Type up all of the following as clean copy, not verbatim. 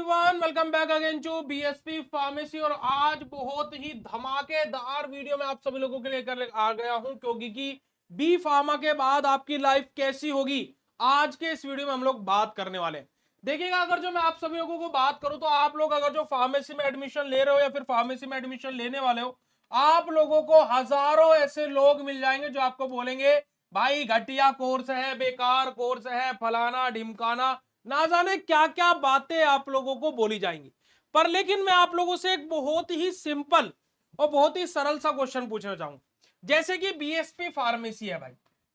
Everyone, welcome back again to BSP pharmacy. और आज बहुत ही धमाकेदार वीडियो में आप सभी लोगों के लिए लेकर आ गया हूं, क्योंकि बी फार्मा के बाद आपकी लाइफ कैसी होगी, आज के इस वीडियो में हम लोग बात करने वाले हैं। देखिएगा, अगर जो मैं आप सभी लोगों को बात करूं तो आप लोग अगर जो फार्मेसी में एडमिशन ले रहे हो या फिर फार्मेसी में एडमिशन लेने वाले हो, आप लोगों को हजारों ऐसे लोग मिल जाएंगे जो आपको बोलेंगे भाई घटिया कोर्स है, बेकार कोर्स है, फलाना ढिमकाना, ना जाने क्या क्या बातें आप लोगों को बोली जाएंगी। पर लेकिन मैं आप लोगों से एक बहुत ही सिंपल और बहुत ही सरल सा क्वेश्चन पूछना चाहूंगा। जैसे कि बीएसपी फार्मेसी है भाई,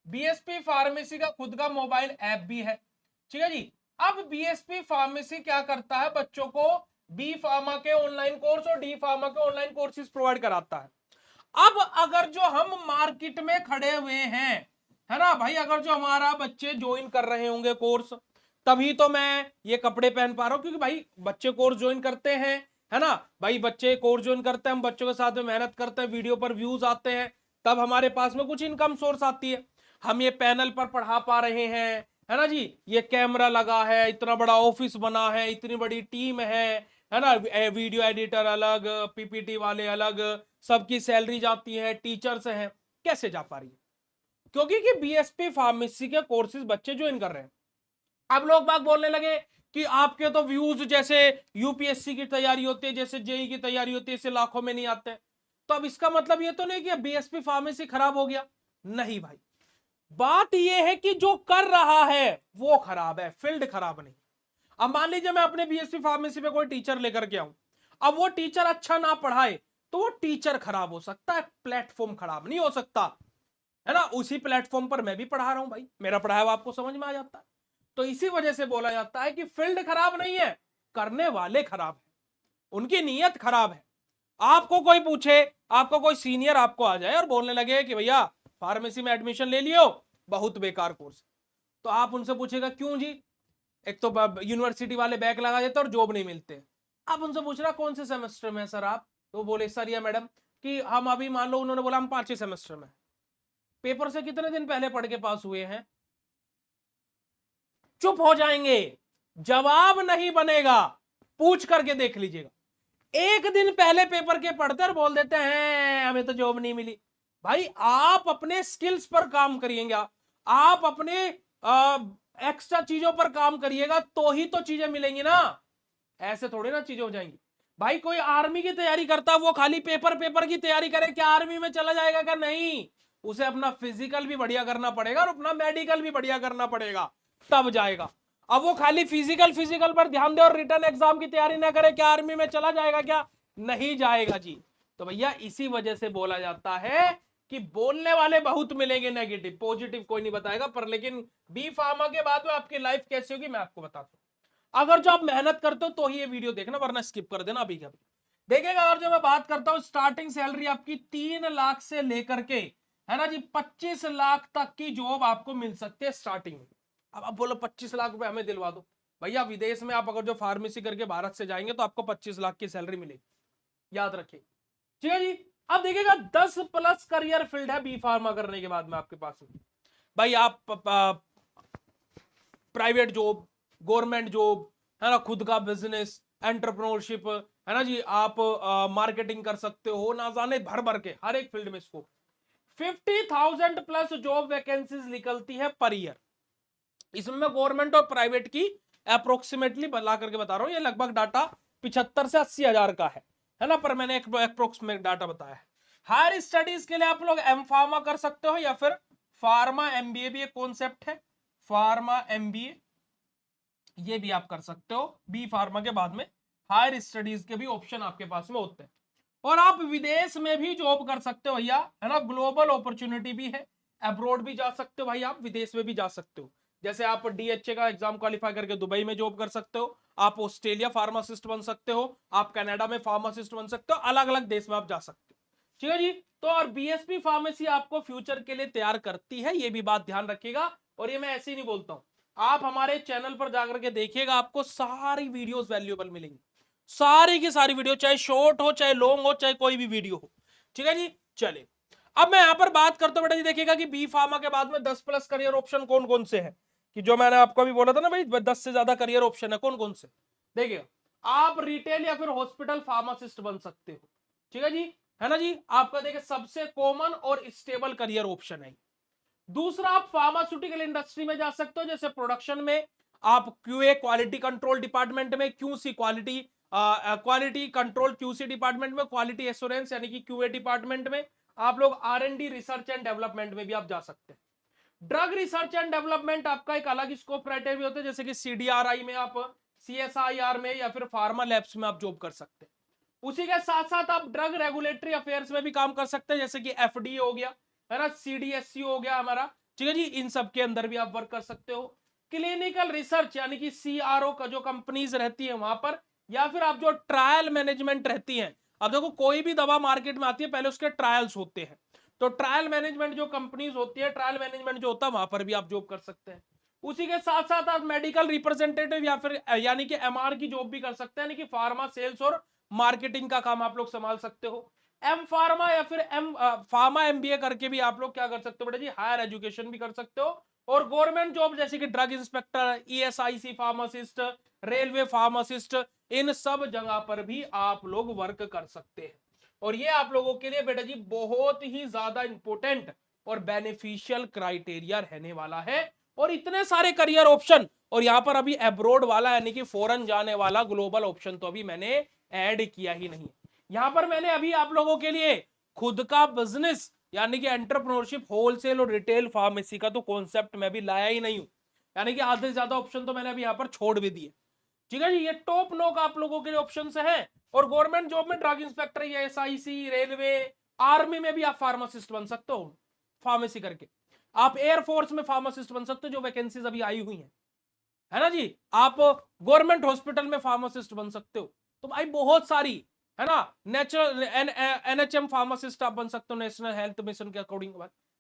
बीएसपी फार्मेसी का खुद का मोबाइल ऐप भी है, ठीक है जी। अब बीएसपी फार्मेसी क्या करता है, बच्चों को बी फार्मा के ऑनलाइन कोर्स और डी फार्मा के ऑनलाइन कोर्सेज प्रोवाइड कराता है। अब अगर जो हम मार्केट में खड़े हुए हैं, है ना भाई, अगर जो हमारा बच्चे ज्वाइन कर रहे होंगे कोर्स, तभी तो मैं ये कपड़े पहन पा रहा हूं, क्योंकि भाई बच्चे कोर्स ज्वाइन करते हैं, है ना भाई, बच्चे कोर्स ज्वाइन करते हैं, हम बच्चों के साथ में मेहनत करते हैं, वीडियो पर व्यूज आते हैं, तब हमारे पास में कुछ इनकम सोर्स आती है। हम ये पैनल पर पढ़ा पा रहे हैं, है ना जी, ये कैमरा लगा है, इतना बड़ा ऑफिस बना है, इतनी बड़ी टीम है ना, वीडियो एडिटर अलग, पीपीटी वाले अलग, सबकी सैलरी जाती है, टीचर्स हैं, कैसे जा पा रही है? क्योंकि कि बीएसपी फार्मेसी के कोर्सेज बच्चे ज्वाइन कर रहे हैं। अब लोग बाग बोलने लगे कि आपके तो व्यूज जैसे यूपीएससी की तैयारी होती है, जैसे जेई की तैयारी होती है, इसे लाखों में नहीं आते। तो अब इसका मतलब ये तो नहीं कि बीएसपी फार्मेसी खराब हो गया, नहीं भाई। बात यह है कि जो कर रहा है वो खराब है, फील्ड खराब नहीं। अब मान लीजिए मैं अपने बीएससी फार्मेसी में कोई टीचर लेकर के आऊं, अब वो टीचर अच्छा ना पढ़ाए तो वो टीचर खराब हो सकता है, प्लेटफॉर्म खराब नहीं हो सकता, है ना। उसी प्लेटफॉर्म पर मैं भी पढ़ा रहा हूं भाई, मेरा पढ़ाया हुआ आपको समझ में आ जाता है। तो इसी वजह से बोला जाता है कि फील्ड खराब नहीं है, करने वाले खराब है, उनकी नीयत खराब है। आपको कोई पूछे, आपको कोई सीनियर आपको आ जाए और बोलने लगे कि भैया फार्मेसी में एडमिशन ले लियो, बहुत बेकार कोर्स, तो आप उनसे पूछेगा क्यों जी? एक तो यूनिवर्सिटी वाले बैक लगा देते और जॉब नहीं मिलते। आप उनसे पूछ रहा कौन से सेमेस्टर में सर आप, तो बोले सर या मैडम कि हम अभी, मान लो उन्होंने बोला हम 5वें सेमेस्टर में, पेपर से कितने दिन पहले पढ़ के पास हुए हैं? चुप हो जाएंगे, जवाब नहीं बनेगा, पूछ करके देख लीजिएगा। एक दिन पहले पेपर के पढ़ते और बोल देते हैं हमें तो जॉब नहीं मिली। भाई आप अपने स्किल्स पर काम करिएगा, आप अपने एक्स्ट्रा चीजों पर काम करिएगा, तो ही तो चीजें मिलेंगी ना, ऐसे थोड़ी ना चीजें हो जाएंगी। भाई कोई आर्मी की तैयारी करता, वो खाली पेपर पेपर की तैयारी करे, क्या आर्मी में चला जाएगा? क्या नहीं, उसे अपना फिजिकल भी बढ़िया करना पड़ेगा और अपना मेडिकल भी बढ़िया करना पड़ेगा, तब जाएगा। अब वो खाली फिजिकल फिजिकल पर ध्यान दे और रिटर्न एग्जाम की तैयारी ना करे, क्या आर्मी में चला जाएगा? क्या नहीं जाएगा जी। तो भैया इसी वजह से बोला जाता है कि बोलने वाले बहुत मिलेंगे नेगेटिव, पॉजिटिव कोई नहीं बताएगा। पर लेकिन बी फार्मा के बाद में आपकी लाइफ कैसी होगी मैं आपको बताता हूं। अगर जो आप मेहनत करते हो तो ही ये वीडियो देखना, वरना स्किप कर देना अभी का अभी। देखिएगा, और जब मैं बात करता हूं स्टार्टिंग सैलरी आपकी 3 लाख से लेकर के, है ना जी, 25 लाख तक की जॉब आपको मिल सकती है स्टार्टिंग में। अब आप बोलो 25 लाख रुपए हमें दिलवा दो, भैया विदेश में आप अगर जो फार्मेसी करके भारत से जाएंगे तो आपको 25 लाख की सैलरी मिलेगी, याद रखिए, ठीक है जी। अब देखिएगा 10+ करियर फील्ड है बी फार्मा करने के बाद में आपके पास में। भाई आप प्राइवेट जॉब, गवर्नमेंट जॉब, है ना, खुद का बिजनेस, एंटरप्रेन्योरशिप, है ना जी, आप मार्केटिंग कर सकते हो, ना जाने भर भर के हर एक फील्ड में स्कोप। 50,000+ जॉब वैकेंसीज निकलती है पर ईयर। इसमें गवर्नमेंट और प्राइवेट की अप्रोक्सीमेटली बता करके बता रहा हूं, ये लगभग डाटा 75 से 80 हजार का है ना, पर मैंने एक अप्रोक्सीमेट डाटा बताया है। हायर स्टडीज के लिए आप लोग एम फार्मा कर सकते हो या फिर फार्मा एमबीए भी एक कॉन्सेप्ट है, फार्मा एमबीए ये भी आप कर सकते हो। बी फार्मा के बाद में हायर स्टडीज के भी ऑप्शन आपके पास में होते हैं, और आप विदेश में भी जॉब कर सकते हो भैया, है ना, ग्लोबल अपॉर्चुनिटी भी है, अब्रॉड भी जा सकते हो भाई, आप विदेश में भी जा सकते हो। जैसे आप डीएचए का एग्जाम क्वालिफाई करके दुबई में जॉब कर सकते हो, आप ऑस्ट्रेलिया फार्मासिस्ट बन सकते हो, आप कनाडा में फार्मासिस्ट बन सकते हो, अलग अलग देश में आप जा सकते हो, ठीक है जी। तो और बीएसपी फार्मेसी आपको फ्यूचर के लिए तैयार करती है, ये भी बात ध्यान रखिएगा। और ये मैं ऐसे ही नहीं बोलता हूं, आप हमारे चैनल पर जाकर के देखिएगा, आपको सारी वीडियोस वैल्यूएबल मिलेंगी, सारी की सारी वीडियो, चाहे शॉर्ट हो, चाहे लॉन्ग हो, चाहे कोई भी वीडियो हो, ठीक है जी। चलिए अब मैं यहां पर बात करता हूं बेटा जी, देखिएगा कि बी फार्मा के बाद में 10+ करियर ऑप्शन कौन कौन से हैं, कि जो मैंने आपको अभी बोला था ना भाई 10 से ज्यादा करियर ऑप्शन है, कौन कौन से। देखिएगा आप रिटेल या फिर हॉस्पिटल फार्मासिस्ट बन सकते हो। ठीक है जी, है ना जी, आपका देखिए सबसे कॉमन और स्टेबल करियर ऑप्शन है। दूसरा, आप फार्मास्यूटिकल इंडस्ट्री में जा सकते हो, जैसे प्रोडक्शन में आप क्यूए क्वालिटी कंट्रोल डिपार्टमेंट में, QC quality control QC department में, क्वालिटी एश्योरेंस यानी कि क्यूए डिपार्टमेंट में, आप लोग आर&डी रिसर्च एंड डेवलपमेंट में भी आप जा सकते हैं। ड्रग रिसर्च एंड डेवलपमेंट आपका एक अलग स्कोप क्राइटेरिया होता है, जैसे कि सीडीआरआई में, आप सीएसआईआर में या फिर फार्मा लैब्स में आप जॉब कर सकते हैं। उसी के साथ साथ आप ड्रग रेगुलेटरी अफेयर्स में भी काम कर सकते हैं, जैसे कि एफडीए हो गया, है ना, सीडीएससी हो गया हमारा, ठीक है जी, इन सब के अंदर भी आप वर्क कर सकते हो। क्लिनिकल रिसर्च यानी कि सीआरओ का जो कंपनीज रहती है वहां पर, या फिर आप जो ट्रायल मैनेजमेंट रहती है। अब देखो कोई भी दवा मार्केट में आती है पहले उसके ट्रायल्स होते हैं, तो ट्रायल मैनेजमेंट जो कंपनीज होती है, ट्रायल मैनेजमेंट जो होता है वहां पर भी आप जॉब कर सकते हैं। उसी के साथ साथ आप मेडिकल रिप्रेजेंटेटिव या फिर यानी कि एमआर की जॉब भी कर सकते हैं, यानी कि फार्मा सेल्स और मार्केटिंग का काम आप लोग संभाल सकते हो। एम फार्मा या फिर एम फार्मा एमबीए करके भी आप लोग क्या कर सकते हो बेटा जी, हायर एजुकेशन भी कर सकते हो। और गवर्नमेंट जॉब जैसे कि drug inspector, ESIC pharmacist, railway pharmacist, इन सब जगह पर भी आप लोग वर्क कर सकते हैं। और ये आप लोगों के लिए बेटा जी बहुत ही ज्यादा इंपॉर्टेंट और बेनिफिशियल क्राइटेरिया रहने वाला है। और इतने सारे करियर ऑप्शन, और यहां पर अभी अब्रोड वाला यानी कि फॉरेन जाने वाला ग्लोबल ऑप्शन तो अभी मैंने ऐड किया ही नहीं। यहां पर मैंने अभी आप लोगों के लिए खुद का बिजनेस यानी कि एंटरप्रेन्योरशिप, होलसेल और रिटेल फार्मेसी का तो कॉन्सेप्ट मैं भी लाया ही नहीं हूं, यानी कि आधे से ज्यादा ऑप्शन तो मैंने अभी यहां पर छोड़ भी दिए। ठीक है जी, ये टॉप नॉक आप लोगों के लिए ऑप्शन है। और गवर्नमेंट जॉब में drug inspector, SIC, railway, army में भी आप फार्मासिस्ट बन सकते हो फार्मेसी करके। आप एयरफोर्स में फार्मासिस्ट बन सकते हो, जो वैकेंसीज अभी आई हुई है ना जी। आप गवर्नमेंट हॉस्पिटल में फार्मासिस्ट बन सकते हो। तो भाई बहुत सारी, है ना, नेचुरल एनएचएम फार्मासिस्ट आप बन सकते हो, नेशनल हेल्थ मिशन के अकॉर्डिंग।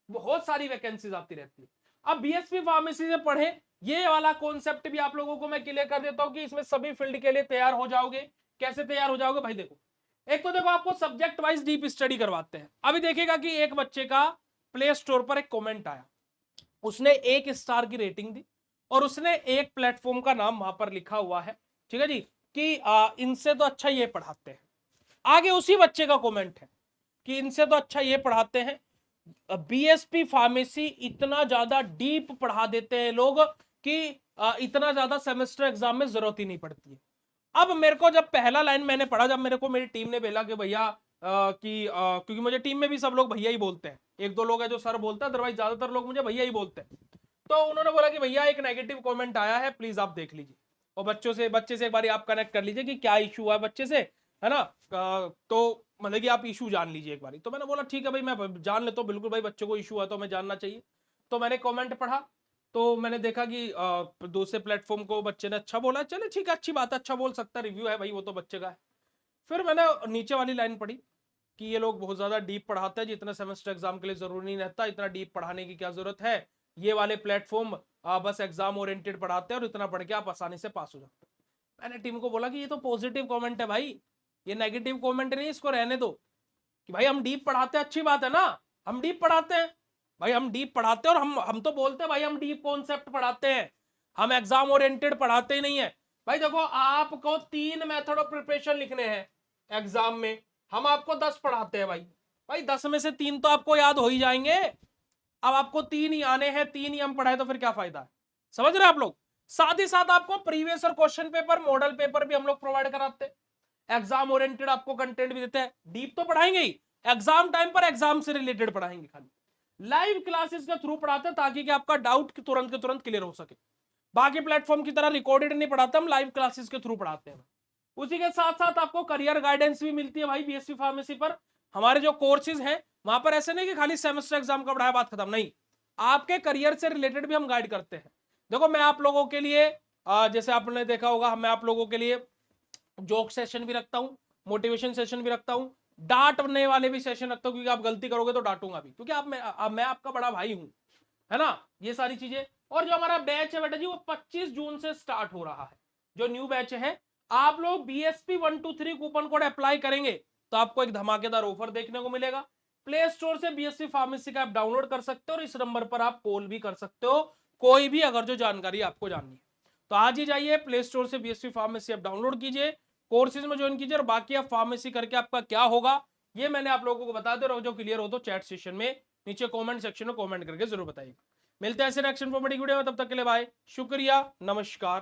बहुत सारी वैकेंसीज आती रहती है। अब बीएसपी फार्मेसी से पढ़े, ये वाला कॉन्सेप्ट भी आप लोगों को मैं क्लियर कर देता हूं कि इसमें सभी फील्ड के लिए तैयार हो जाओगे। कैसे तैयार हो जाओगे भाई, देखो, एक तो देखो आपको सब्जेक्ट वाइज डीप स्टडी करवाते हैं। अभी देखिएगा कि एक बच्चे का प्ले स्टोर पर एक कमेंट आया, उसने 1 स्टार की रेटिंग दी और उसने एक प्लेटफॉर्म का नाम वहां पर लिखा हुआ है, ठीक है जी, कि इनसे तो अच्छा ये पढ़ाते हैं। आगे उसी बच्चे का कमेंट है कि इनसे तो अच्छा ये पढ़ाते हैं। बीएसपी फार्मेसी इतना ज्यादा डीप पढ़ा देते हैं लोग कि इतना ज्यादा सेमेस्टर एग्जाम में जरूरत ही नहीं पड़ती है। अब मेरे को जब पहला लाइन मैंने पढ़ा, जब मेरे को मेरी टीम ने बोला कि भैया क्योंकि मुझे टीम में भी सब लोग भैया ही बोलते हैं, एक दो लोग हैं जो सर बोलते हैं, अदरवाइज ज्यादातर लोग मुझे भैया ही बोलते हैं। तो उन्होंने बोला कि भैया एक नेगेटिव कमेंट आया है, प्लीज आप देख लीजिए और बच्चे से एक बार आप कनेक्ट कर लीजिए कि क्या इशू है बच्चे से, है ना। तो मतलब कि आप इशू जान लीजिए एक बार। तो मैंने बोला ठीक है भाई, मैं जान लेता हूँ, बिल्कुल भाई, बच्चे को इशू है तो हमें जानना चाहिए। तो मैंने कमेंट पढ़ा, तो मैंने देखा कि दूसरे प्लेटफॉर्म को बच्चे ने अच्छा बोला, चले ठीक है, अच्छी बात है, अच्छा बोल सकता है, रिव्यू है भाई, वो तो बच्चे का है। फिर मैंने नीचे वाली लाइन पढ़ी कि ये लोग बहुत ज्यादा डीप पढ़ाते हैं, जितना सेमेस्टर एग्जाम के लिए जरूरी नहीं रहता, इतना डीप पढ़ाने की क्या जरूरत है, ये वाले प्लेटफॉर्म बस एग्जाम ओरिएंटेड पढ़ाते हैं और इतना पढ़ के आप आसानी से पास हो जाते हैं। मैंने टीम को बोला कि ये तो पॉजिटिव कमेंट है भाई, ये नेगेटिव कमेंट नहीं, इसको रहने दो। कि भाई हम डीप पढ़ाते हैं, अच्छी बात है ना, हम डीप पढ़ाते हैं भाई, हम डीप पढ़ाते हैं और हम तो बोलते हैं भाई हम डीप कॉन्सेप्ट पढ़ाते हैं, हम एग्जाम ओरिएंटेड पढ़ाते ही नहीं है। भाई देखो, आपको 3 मेथड ऑफ प्रिपरेशन लिखने हैं एग्जाम में, हम आपको 10 पढ़ाते हैं भाई। भाई 10 में से 3 तो आपको याद हो ही जाएंगे। अब आपको 3 ही आने हैं, 3 ही हम पढ़ाए तो फिर क्या फायदा है, समझ रहे हैं आप लोग। साथ ही साथ आपको प्रीवियस और क्वेश्चन पेपर, मॉडल पेपर भी हम लोग प्रोवाइड कराते हैं। एग्जाम ओरिएंटेड आपको कंटेंट भी देते हैं, डीप तो पढ़ाएंगे ही, एग्जाम टाइम पर एग्जाम से रिलेटेड पढ़ाएंगे, खाली लाइव क्लासेस के थ्रू पढ़ाते हैं ताकि कि आपका डाउट तुरंत के तुरंत क्लियर हो सके। बाकी प्लेटफॉर्म की तरह रिकॉर्डेड नहीं पढ़ाते, हम लाइव क्लासेस के थ्रू पढ़ाते हैं। उसी के साथ साथ आपको करियर गाइडेंस भी मिलती है भाई बीएससी फार्मेसी पर। हमारे जो कोर्सेज हैं वहां पर ऐसे नहीं कि खाली सेमेस्टर एग्जाम का पढ़ाया बात खत्म, नहीं, आपके करियर से रिलेटेड भी हम गाइड करते हैं। देखो मैं आप लोगों के लिए जैसे आपने देखा होगा, मैं आप लोगों के लिए जोक सेशन भी रखता हूँ, मोटिवेशन सेशन भी रखता हूँ, डांटने वाले भी सेशन रखता हूँ, क्योंकि आप गलती करोगे तो डांटूंगा भी, क्योंकि मैं आपका बड़ा भाई हूँ, है ना, ये सारी चीजें। और जो हमारा बैच है बेटा जी, वो 25 जून से स्टार्ट हो रहा है, जो न्यू बैच है। आप लोग BSP 123 कूपन कोड अप्लाई करेंगे तो आपको एक धमाकेदार ऑफर देखने को मिलेगा। प्ले स्टोर से BSP फार्मेसी का ऐप डाउनलोड कर सकते हो और इस नंबर पर आप कॉल भी कर सकते हो, कोई भी अगर जो जानकारी आपको जाननी है। तो आज ही जाइए प्ले स्टोर से BSP फार्मेसी ऐप डाउनलोड कीजिए, कोर्सेज में ज्वाइन कीजिए और बाकी आप फार्मेसी करके आपका क्या होगा ये मैंने आप लोगों को बता दिया। और जो क्लियर हो तो चैट सेशन में नीचे कमेंट सेक्शन में कमेंट करके जरूर बताइएगा। मिलते हैं ऐसे नेक्स्ट इन्फॉर्मेटिव वीडियो में, तब तक के लिए बाय, शुक्रिया, नमस्कार।